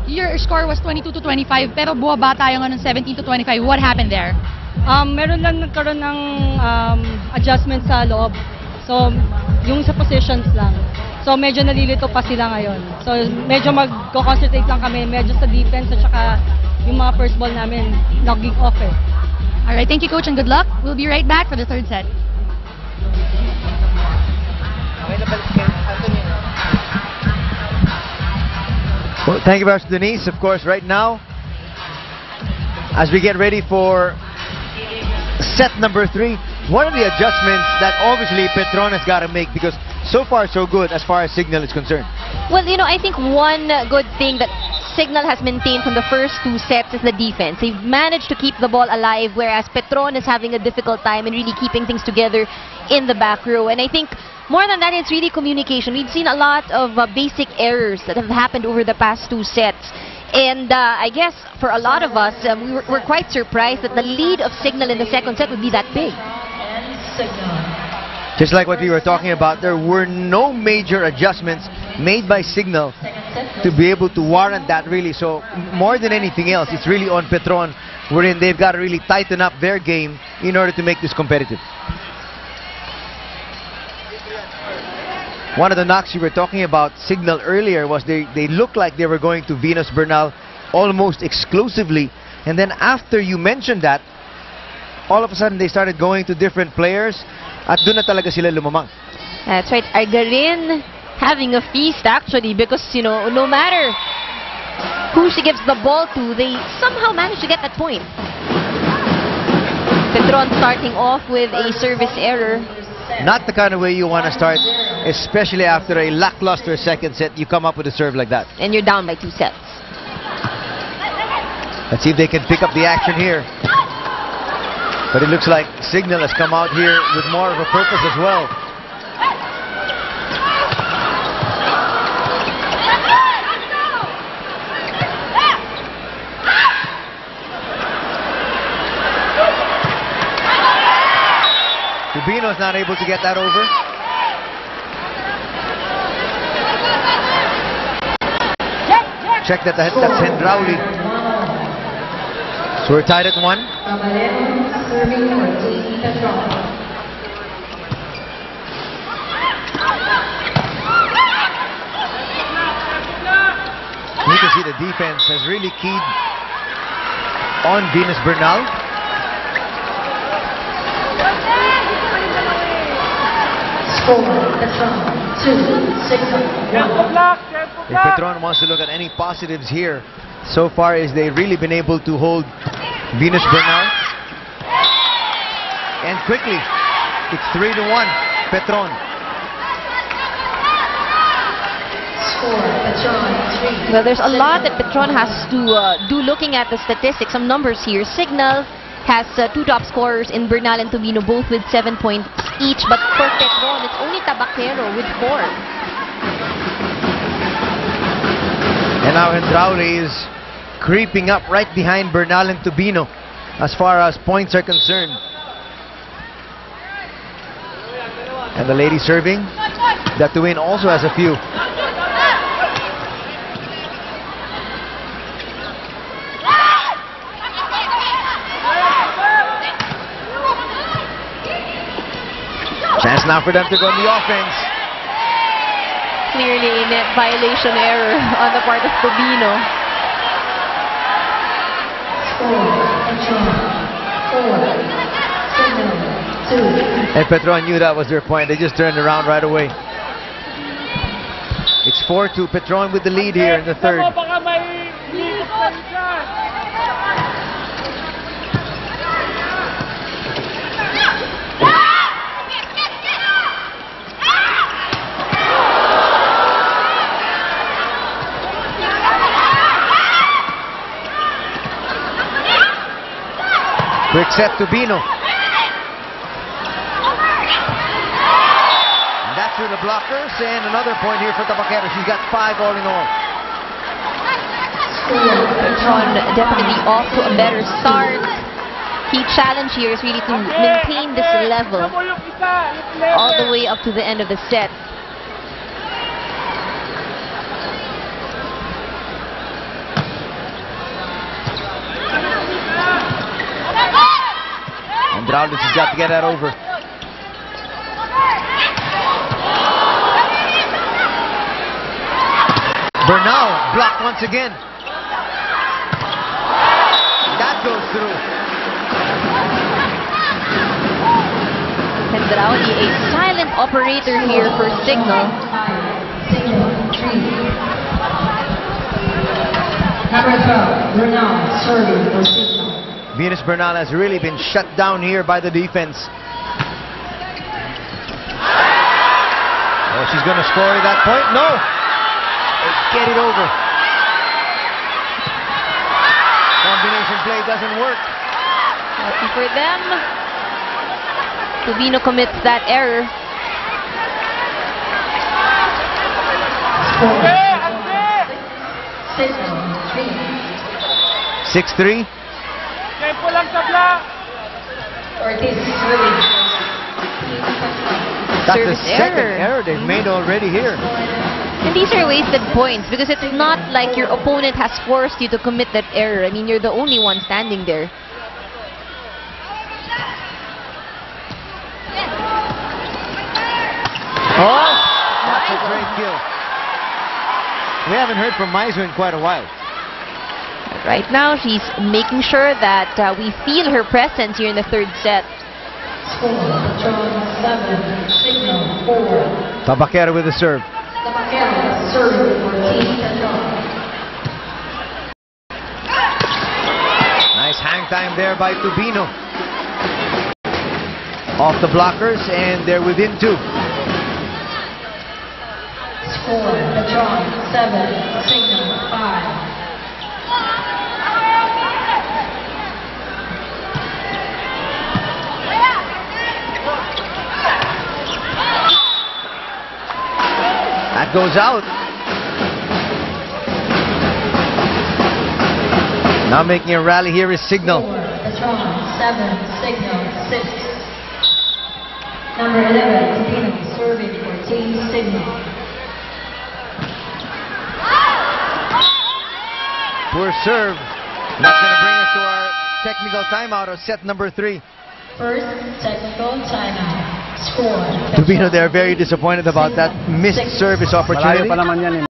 your score was 22-25, pero buwaba tayo ng 17-25. What happened there? Meron lang nagkaroon ng adjustment sa loob. So, yung sa positions lang. So, medyo nalilito pa sila ngayon. So, medyo mag-concentrate lang kami, medyo sa defense at saka yung mga first ball namin, naging off eh. Alright, thank you coach and good luck. We'll be right back for the third set. Well, thank you very much, Denise. Of course, right now, as we get ready for set number 3, what are the adjustments that obviously Petron has got to make? Because so far so good as far as Cignal is concerned. Well, you know, I think one good thing that Cignal has maintained from the first 2 sets is the defense. They've managed to keep the ball alive, whereas Petron is having a difficult time in really keeping things together in the back row. And I think more than that, it's really communication. We've seen a lot of basic errors that have happened over the past 2 sets. And I guess for a lot of us, we're quite surprised that the lead of Cignal in the second set would be that big. Just like what we were talking about, there were no major adjustments made by Cignal to be able to warrant that really. So more than anything else, it's really on Petron, wherein they've got to really tighten up their game in order to make this competitive. One of the knocks you were talking about Cignal earlier was they looked like they were going to Venus Bernal almost exclusively, and then after you mentioned that, all of a sudden they started going to different players at doon na talaga sila lumamang. That's right. Argarin having a feast actually, because you know, no matter who she gives the ball to, they somehow manage to get that point. Petron starting off with a service error. Not the kind of way you want to start, especially after a lackluster second set. You come up with a serve like that. And you're down by 2 sets. Let's see if they can pick up the action here. But it looks like Cignal has come out here with more of a purpose as well. Rubino's not able to get that over. Check that, that's Hendrauli. So we're tied at 1. You can see the defense has really keyed on Venus Bernal. If Petron wants to look at any positives here, so far is they've really been able to hold Venus Bernal. And quickly, it's 3-1, Petron. Well, there's a lot that Petron has to do looking at the statistics. Some numbers here. Cignal has 2 top scorers in Bernal and Tubino, both with 7 points each. But for Petron, it's only Tabaquero with 4. And now Hendrauli is creeping up right behind Bernal and Tubino as far as points are concerned. And the lady serving, Datuin also has a few. Chance now for them to go on the offense. Clearly a net violation error on the part of Tubino. And Petron knew that was their point. They just turned around right away. It's 4-2. Petron with the lead here in the third. Quick set to Bino. And that's through the blockers, and another point here for Tabaquero. She's got 5 all in all. Petron definitely off to a better start. Key challenge here is really to maintain this level all the way up to the end of the set. Andraulis has got to get that over. Bernal blocked once again. That goes through. Andrauli, a silent operator here for Signal. Number 12, Bernal, serving for Signal. Venus Bernal has really been shut down here by the defense. Oh, she's going to score at that point. No! Get it over. Combination play doesn't work. Lucky for them. Tubino commits that error. Signal, 6-3. That's the Service second error. error they've made already here. And these are wasted points because it's not like your opponent has forced you to commit that error. I mean, you're the only one standing there. Oh, that's a great kill. We haven't heard from Maizu in quite a while. Right now, she's making sure that we feel her presence here in the third set. score, Patron 7, Signal 4. Tabaquera with the serve. Tabaquera, serving for Team Patron. Nice hang time there by Tubino. Off the blockers, and they're within 2. Score, Patron 7, Signal 5. That goes out. Now making a rally here is Signal. Patron 7, Signal 6. Number 11, Tubino, serving for Team Signal. Poor serve. That's going to bring us to our technical timeout of set number 3. First technical timeout. Score. Tubino, they're very disappointed about that missed service opportunity.